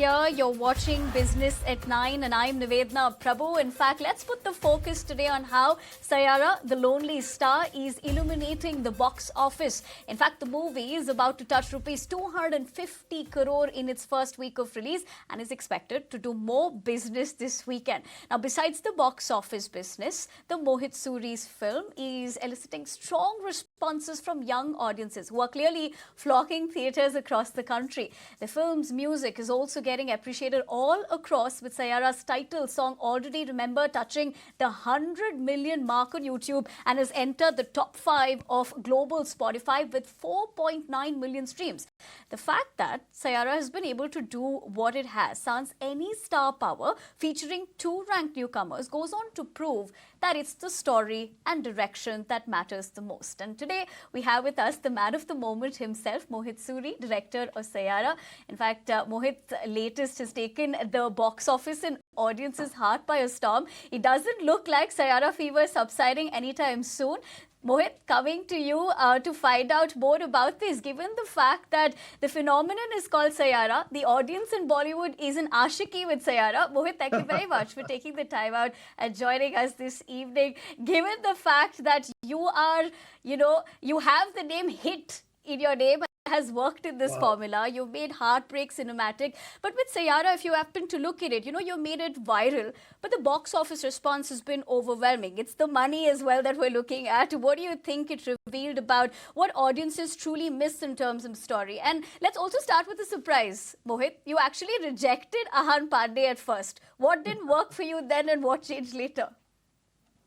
here. You're watching Business at 9 and I'm Nivedna Prabhu. In fact, let's put the focus today on how Saiyaara, the lonely star, is illuminating the box office. In fact, the movie is about to touch rupees 250 crore in its first week of release and is expected to do more business this weekend. Now, besides the box office business, the Mohit Suri's film is eliciting strong responses from young audiences who are clearly flocking theatres across the country. The film's music is also getting appreciated all across, with Saiyaara's title song Already Remember touching the 100 million mark on YouTube and has entered the top 5 of global Spotify with 4.9 million streams. The fact that Saiyaara has been able to do what it has sans any star power, featuring 2 ranked newcomers, goes on to prove that it's the story and direction that matters the most. And today we have with us the man of the moment himself, Mohit Suri, director of Saiyaara. In fact, Mohit's latest has taken the box office and audience's heart by a storm. It doesn't look like Saiyaara fever is subsiding anytime soon. Mohit, coming to you to find out more about this, given the fact that the phenomenon is called Saiyaara, the audience in Bollywood is an Aashiqui with Saiyaara. Mohit, thank you very much for taking the time out and joining us this evening. Given the fact that you are, you have the name Hit in your name, has worked in this formula. You've made Heartbreak cinematic. But with Saiyaara, if you happen to look at it, you made it viral. But the box office response has been overwhelming. It's the money as well that we're looking at. What do you think it revealed about what audiences truly miss in terms of story? And let's also start with a surprise, Mohit. You actually rejected Ahan Pandey at first. What didn't work for you then and what changed later?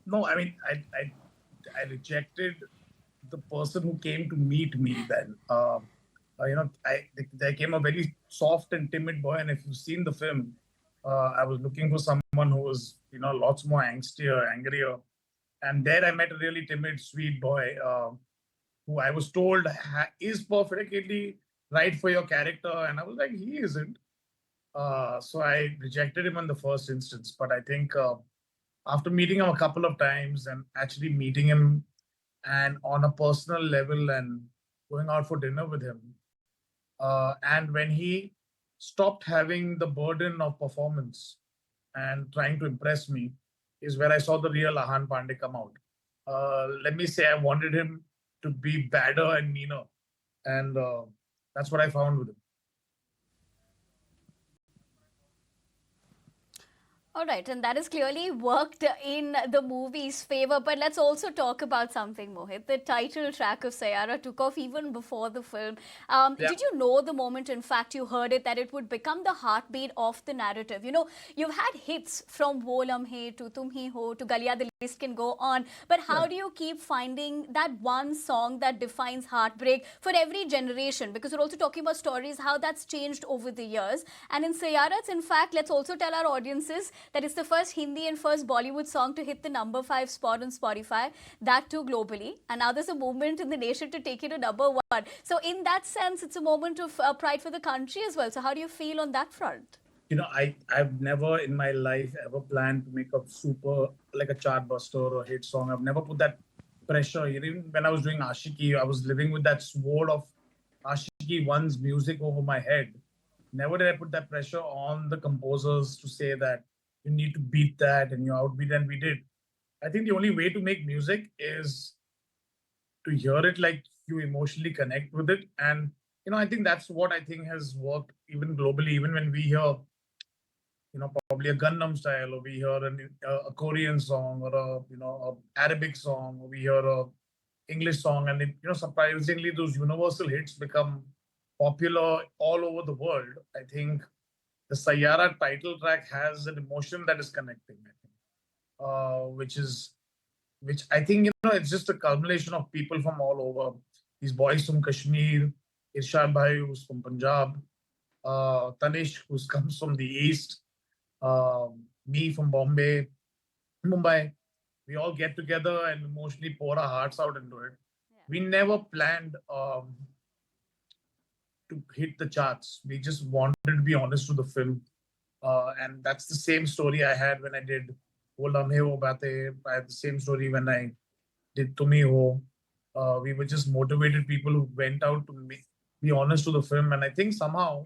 No, I mean, I rejected the person who came to meet me then. There came a very soft and timid boy, and if you've seen the film, I was looking for someone who was, lots more angstier, angrier, and there I met a really timid, sweet boy who I was told is perfectly right for your character, and I was like, he isn't. So I rejected him in the first instance, but I think after meeting him a couple of times and actually meeting him and on a personal level and going out for dinner with him, and when he stopped having the burden of performance and trying to impress me, is where I saw the real Ahan Pandey come out. Let me say, I wanted him to be badder and meaner, and that's what I found with him. All right, and that has clearly worked in the movie's favor. But let's also talk about something, Mohit. The title track of Saiyaara took off even before the film. Did you know the moment, in fact, you heard it, that it would become the heartbeat of the narrative? You've had hits from Wo Lamhe to Tum Hi Ho to Galiya, the list can go on. But how do you keep finding that one song that defines heartbreak for every generation? Because we're also talking about stories, how that's changed over the years. And in Saiyaara, it's, in fact, let's also tell our audiences that it's the first Hindi and first Bollywood song to hit the number 5 spot on Spotify, that too globally. And now there's a movement in the nation to take it to number 1. So in that sense, it's a moment of pride for the country as well. So how do you feel on that front? I've never in my life ever planned to make a super, like a chart buster or a hit song. I've never put that pressure. Even when I was doing Aashiqui, I was living with that sword of Aashiqui 1's music over my head. Never did I put that pressure on the composers to say that you need to beat that and you outbeat, and we did. I think the only way to make music is to hear it like you emotionally connect with it. And, I think that's what I think has worked even globally, even when we hear, probably a Gangnam Style, or we hear a Korean song, or a Arabic song, or we hear a English song, and it, surprisingly, those universal hits become popular all over the world. I think the Saiyaara title track has an emotion that is connecting, I think, which I think, it's just a culmination of people from all over. These boys from Kashmir, Irshad Bhai, who's from Punjab, Tanish, who comes from the East, me from Bombay, Mumbai. We all get together and emotionally pour our hearts out into it. Yeah. We never planned to hit the charts. We just wanted to be honest with the film. And that's the same story I had when I did Wo Lamhe Wo Baatein. I had the same story when I did Tum Hi Ho. We were just motivated people who went out to be honest to the film. And I think somehow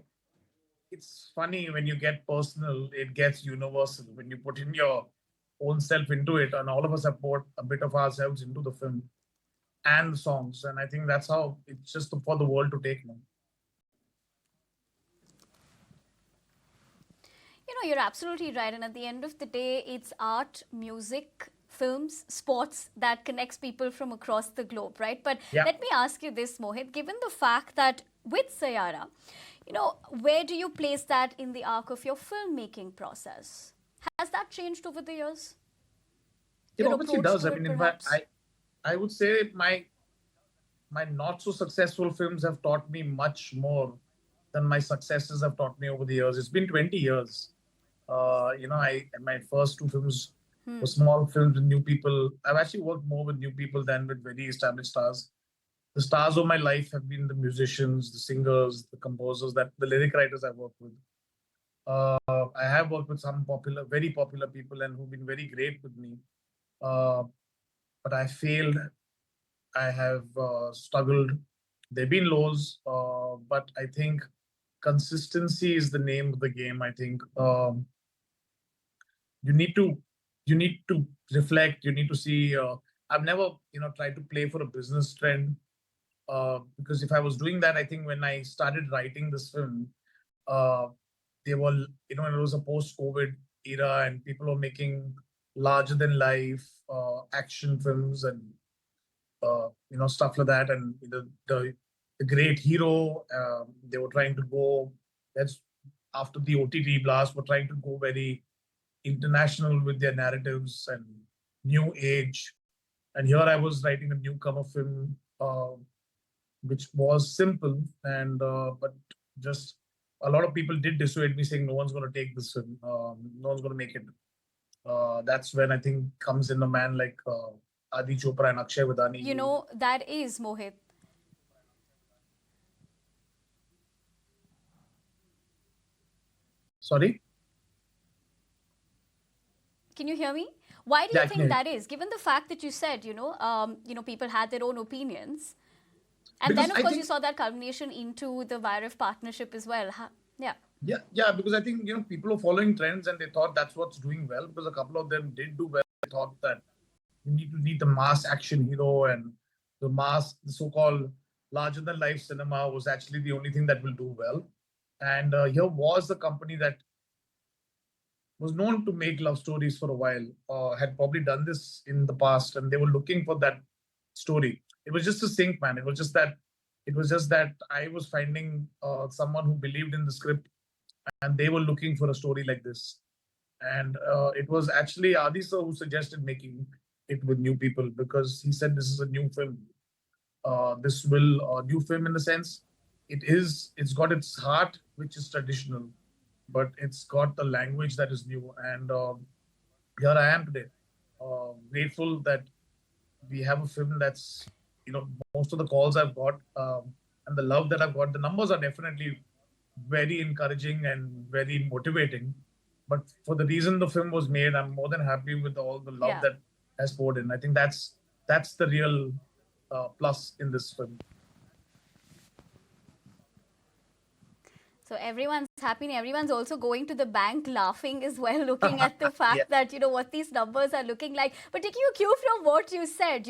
it's funny when you get personal, it gets universal. When you put in your own self into it, and all of us have put a bit of ourselves into the film and the songs, and I think that's how it's just for the world to take now. You're absolutely right. And at the end of the day, it's art, music, films, sports that connects people from across the globe, right? But Yeah. let me ask you this, Mohit, given the fact that with Saiyaara, where do you place that in the arc of your filmmaking process? Has that changed over the years? It Your obviously approach does. to I it, mean, in fact, perhaps? I would say my not so successful films have taught me much more than my successes have taught me over the years. It's been 20 years. I my first two films were small films with new people. I've actually worked more with new people than with very established stars. The stars of my life have been the musicians, the singers, the composers, that the lyric writers I've worked with. I have worked with some popular, very popular people, and who've been very great with me. Uh, but I failed. I have struggled. There've been lows, but I think consistency is the name of the game. I think you need to you need to reflect. You need to see. I've never tried to play for a business trend, because if I was doing that, I think when I started writing this film, uh, they were, it was a post-COVID era, and people were making larger than life action films and stuff like that. And the great hero, they were trying to go. That's after the OTT blast, were trying to go very international with their narratives and new age. And here I was writing a newcomer film, which was simple, and but just a lot of people did dissuade me, saying no one's going to take this film, no one's going to make it. That's when I think comes in a man like Adi Chopra and Akshay Vidani. That is Mohit. Sorry? Can you hear me? Why do Yeah, you I can think hear you. that is? Given the fact that you said, people had their own opinions, and then Because of I course you think, saw that culmination into the Virif partnership as well. Yeah. yeah, because I think, people are following trends and they thought that's what's doing well, because a couple of them did do well. They thought that you need the mass action hero, and the so-called larger than life cinema was actually the only thing that will do well. And here was the company that was known to make love stories for a while, had probably done this in the past, and they were looking for that story. It was just a sync, man. It was just that I was finding someone who believed in the script, and they were looking for a story like this. And it was actually Adi sir who suggested making it with new people, because he said this is a new film. This will new film in the sense it's got its heart, which is traditional, but it's got the language that is new. And here I am today, grateful that we have a film that's, most of the calls I've got, and the love that I've got, the numbers are definitely very encouraging and very motivating. But for the reason the film was made, I'm more than happy with all the love Yeah. that has poured in. I think that's the real plus in this film. So everyone's happy and everyone's also going to the bank laughing as well, looking at the Yeah. fact that, what these numbers are looking like. But taking a cue from what you said,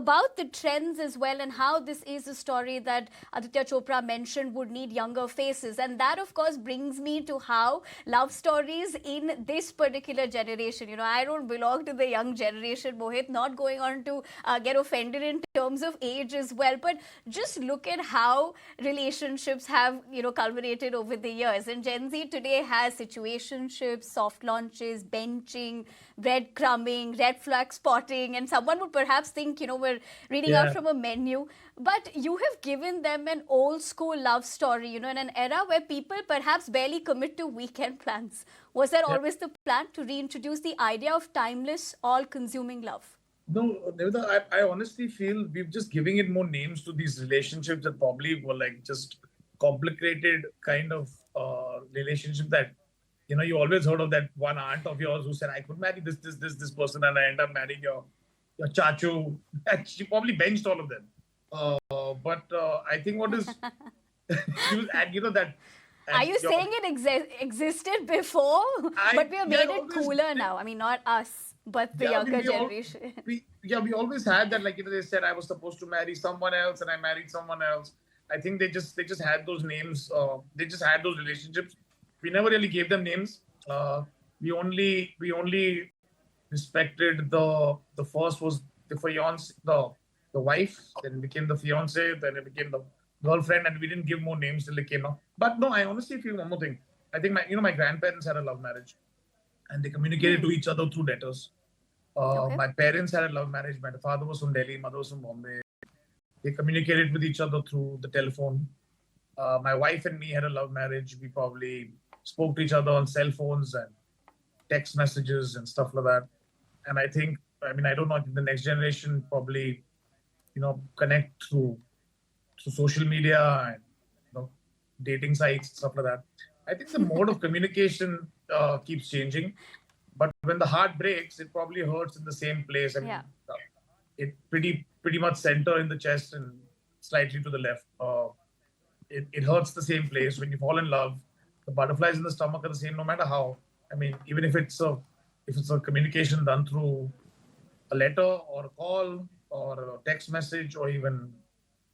about the trends as well, and how this is a story that Aditya Chopra mentioned would need younger faces. And that, of course, brings me to how love stories in this particular generation, I don't belong to the young generation, Mohit, not going on to get offended in terms of age as well. But just look at how relationships have, culminated over the years. And Gen Z today has situationships, soft launches, benching, breadcrumbing, red flag spotting. And someone would perhaps think, we're reading out Yeah. from a menu. But you have given them an old school love story, in an era where people perhaps barely commit to weekend plans. Was that Yeah. always the plan, to reintroduce the idea of timeless, all consuming love? No, Devita, I honestly feel we're just giving it more names to these relationships that probably were like just complicated kind of relationship that, you always heard of that one aunt of yours who said, I could marry this person, and I end up marrying your chachu. And she probably benched all of them. But I think what is, she was, and that Are you saying it existed before? But we have made it cooler now. I mean, not us, but the younger generation. We always had that. Like, they said I was supposed to marry someone else, and I married someone else. I think they just had those names. They just had those relationships. We never really gave them names. We only respected the first was the fiance, the wife, then became the fiance, then it became the girlfriend, and we didn't give more names till it came out. But no, I honestly feel one more thing. I think my grandparents had a love marriage, and they communicated to each other through letters. Okay. My parents had a love marriage. My father was from Delhi, mother was from Bombay. They communicated with each other through the telephone. My wife and me had a love marriage. We probably spoke to each other on cell phones and text messages and stuff like that. And I think, I don't know, the next generation probably, connect through social media and dating sites and stuff like that. I think the mode of communication keeps changing, but when the heart breaks, it probably hurts in the same place. It pretty much center in the chest and slightly to the left. It hurts the same place when you fall in love. The butterflies in the stomach are the same, no matter how. Even if it's a communication done through a letter or a call or a text message or even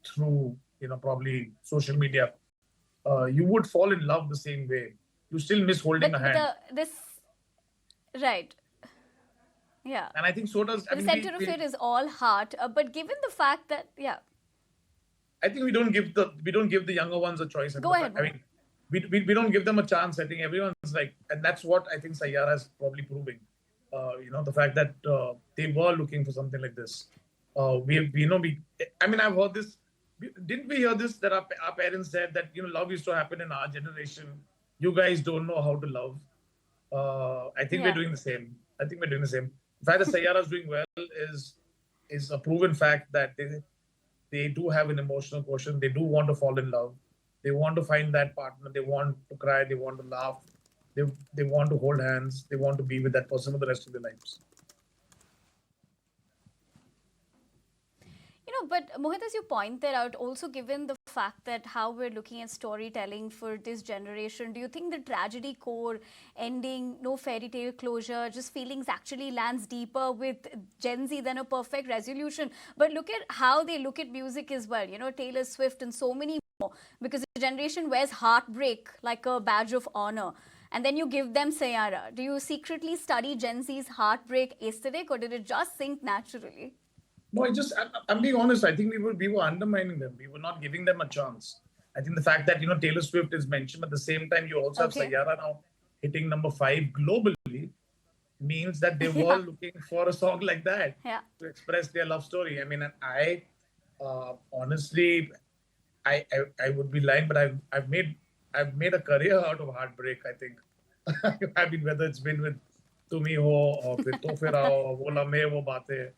through probably social media, you would fall in love the same way. You still miss holding a hand. Right. Yeah. And I think so does. The center of it is all heart. But given the fact that, I think we don't give the younger ones a choice. Go ahead. We don't give them a chance. I think everyone's like, and that's what I think Saiyaara is probably proving. The fact that they were looking for something like this. I've heard this. Didn't we hear this, that our parents said that love used to happen in our generation. You guys don't know how to love. I think we're doing the same. The fact that Saiyaara is doing well is a proven fact that they do have an emotional quotient. They do want to fall in love. They want to find that partner. They want to cry. They want to laugh. They want to hold hands. They want to be with that person for the rest of their lives. But Mohit, as you pointed out, also given the fact that how we're looking at storytelling for this generation, do you think the tragedy core ending, no fairy tale closure, just feelings actually lands deeper with Gen Z than a perfect resolution? But look at how they look at music as well, Taylor Swift and so many more, because the generation wears heartbreak like a badge of honor. And then you give them Saiyaara. Do you secretly study Gen Z's heartbreak aesthetic, or did it just sink naturally? No, I'm being honest. I think we were undermining them. We were not giving them a chance. I think the fact that, Taylor Swift is mentioned at the same time, you also have Saiyaara now hitting number 5 globally, means that they were looking for a song like that to express their love story. I honestly, I would be lying, but I've made a career out of heartbreak, I think. Whether it's been with Tumi Ho or with Tofera or Wo Lamhe Wo Baatein.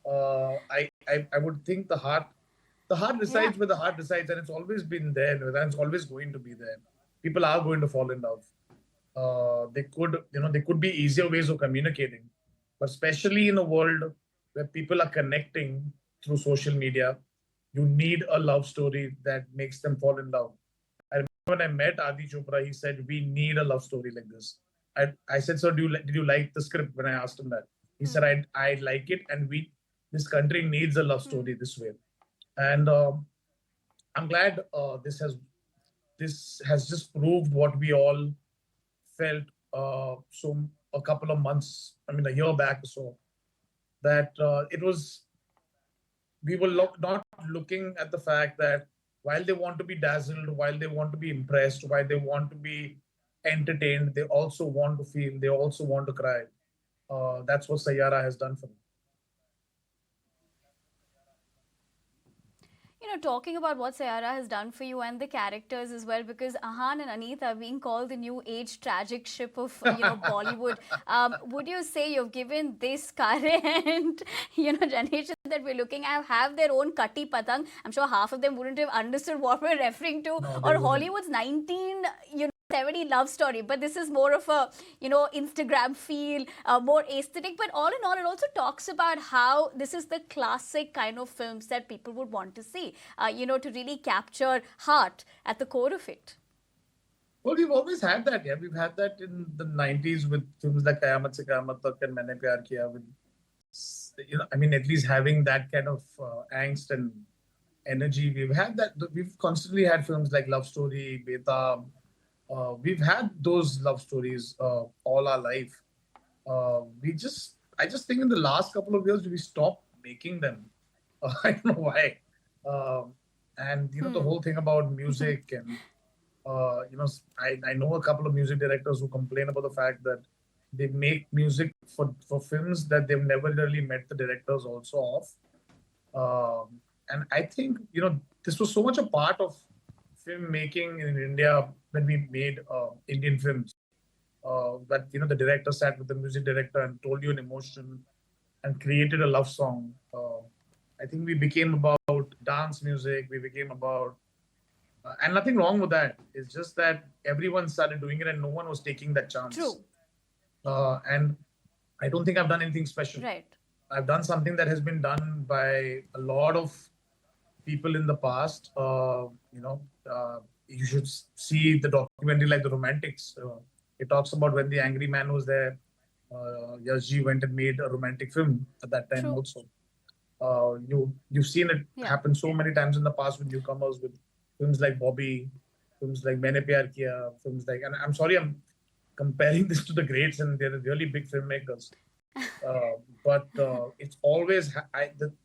I would think the heart resides where the heart resides, and it's always been there, and it's always going to be there. People are going to fall in love. They could be easier ways of communicating, but especially in a world where people are connecting through social media, you need a love story that makes them fall in love. I remember when I met Adi Chopra, he said, "We need a love story like this." I said, "Sir, did you like the script?" When I asked him that, he said, "I like it, and this country needs a love story this way." And I'm glad this has just proved what we all felt a couple of months, a year back or so, that we were not looking at the fact that while they want to be dazzled, while they want to be impressed, while they want to be entertained, they also want to feel, they also want to cry. That's what Saiyaara has done for me. Talking about what Saiyaara has done for you and the characters as well, because Ahan and Aneet are being called the new age tragic ship of Bollywood. Would you say you've given this current generation that we're looking at have their own Katti Patang? I'm sure half of them wouldn't have understood what we're referring to. No, or Hollywood's 1970 love story, but this is more of a Instagram feel, more aesthetic. But all in all, it also talks about how this is the classic kind of films that people would want to see, to really capture heart at the core of it. Well, we've always had that. Yeah, we've had that in the 90s with films like Kayamat Se Kayamat Tak and Maine Pyar Kiya. With, I mean, at least having that kind of angst and energy. We've had that. We've constantly had films like Love Story, Betab. We've had those love stories all our life. I just think in the last couple of years we stopped making them. I don't know why. Um, and the Hmm. whole thing about music and I know a couple of music directors who complain about the fact that they make music for films that they've never really met the directors also of. And I think, this was so much a part of filmmaking in India when we made Indian films. That, the director sat with the music director and told you an emotion and created a love song. I think we became about dance music, we became about and nothing wrong with that. It's just that everyone started doing it and no one was taking that chance. True. And I don't think I've done anything special. Right. I've done something that has been done by a lot of people in the past. You should see the documentary like The Romantics. It talks about when the angry man was there. Yashji went and made a romantic film at that time True. also. You've seen it Yeah. happen so many times in the past with newcomers, with films like Bobby, films like Maine Pyar Kiya, films like, and I'm sorry I'm comparing this to the greats, and they're really big filmmakers. But it's always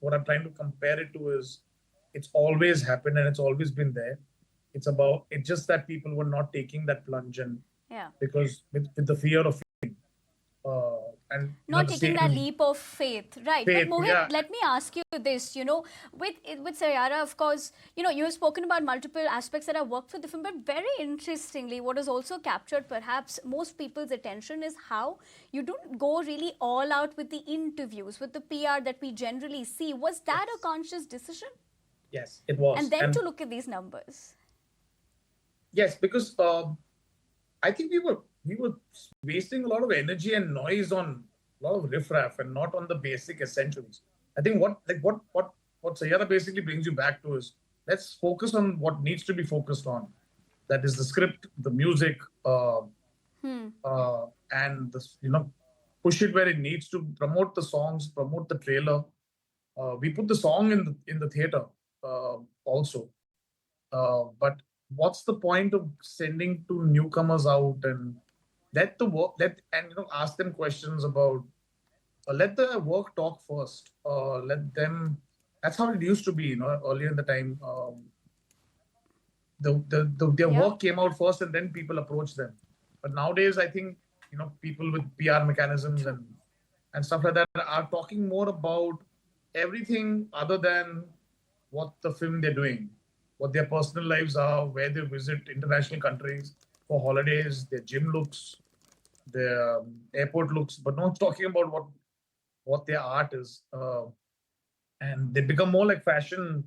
what I'm trying to compare it to is it's always happened and it's always been there. It's just that people were not taking that plunge, and Yeah. because with the fear of and Not the taking that same leap of faith, right? But faith, Mohit, yeah. let me ask you this. With Saiyaara, of course, you have spoken about multiple aspects that have worked for the film, but very interestingly, what has also captured perhaps most people's attention is how you don't go really all out with the interviews, with the PR that we generally see. Was that a conscious decision? Yes, it was. And then to look at these numbers. Yes, because I think we were wasting a lot of energy and noise on a lot of riffraff and not on the basic essentials. I think what Saiyaara basically brings you back to is let's focus on what needs to be focused on. That is the script, the music, and push it where it needs to. Promote the songs, promote the trailer. We put the song in the theater also. But what's the point of sending two newcomers out and let the work let and ask them questions about let the work talk first. Let them. That's how it used to be. Earlier in the time, their Yeah. work came out first, and then people approached them. But nowadays, I think people with PR mechanisms and stuff like that are talking more about everything other than what the film they're doing, what their personal lives are, where they visit international countries for holidays, their gym looks, their airport looks, but no one's talking about what their art is. And they become more like fashion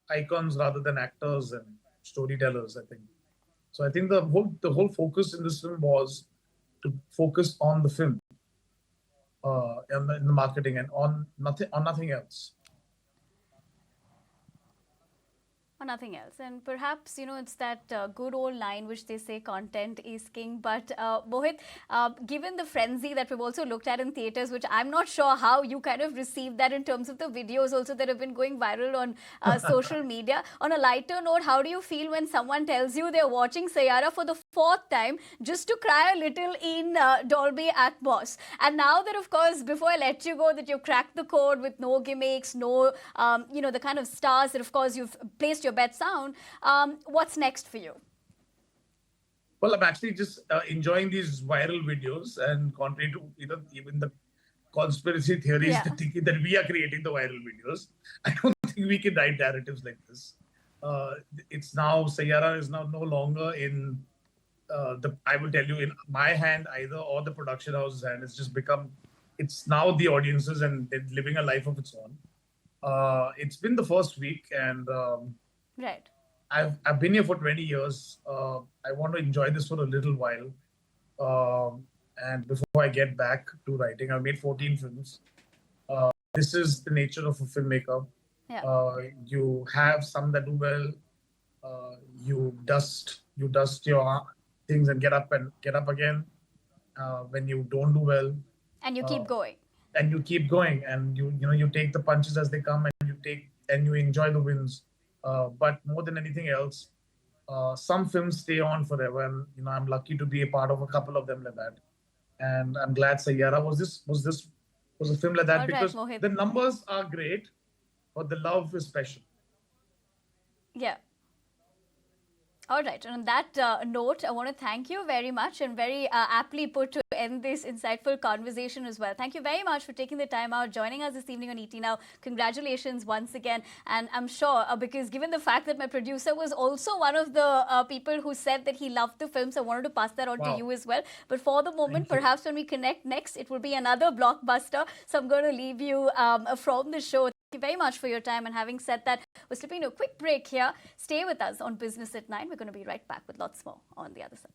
icons rather than actors and storytellers, I think. So I think the whole focus in this film was to focus on the film, and in the marketing, and on nothing else. Or nothing else. And perhaps, it's that good old line which they say content is king. But Mohit, given the frenzy that we've also looked at in theatres, which I'm not sure how you kind of received that in terms of the videos also that have been going viral on social media. On a lighter note, how do you feel when someone tells you they're watching Saiyaara for the fourth time just to cry a little in Dolby Atmos? And now that, of course, before I let you go, that you've cracked the code with no gimmicks, no, the kind of stars that, of course, you've placed your bet sound. What's next for you? Well, I'm actually just enjoying these viral videos, and contrary to even the conspiracy theories Yeah. thinking that we are creating the viral videos, I don't think we can write narratives like this. It's now Saiyaara is now no longer in I will tell you, in my hand either, or the production house's hand. It's now the audiences, and it's living a life of its own. It's been the first week, and Right. I've been here for 20 years. I want to enjoy this for a little while. And before I get back to writing, I've made 14 films. This is the nature of a filmmaker. Yeah. You have some that do well. You dust your things and get up again when you don't do well. And you keep going. And you keep going, and you take the punches as they come, and you enjoy the wins. But more than anything else, some films stay on forever, and I'm lucky to be a part of a couple of them like that. And I'm glad Saiyaara was a film like that, All right, because Mohit. the numbers are great, but the love is special. Yeah. All right. And on that note, I want to thank you very much, and very aptly put to end this insightful conversation as well. Thank you very much for taking the time out, joining us this evening on ET Now. Congratulations once again. And I'm sure, because given the fact that my producer was also one of the people who said that he loved the films, I wanted to pass that on to you as well. But for the moment, perhaps when we connect next, it will be another blockbuster. So I'm going to leave you from the show. Thank you very much for your time. And having said that, we're slipping to a quick break here. Stay with us on Business at 9. We're going to be right back with lots more on the other side.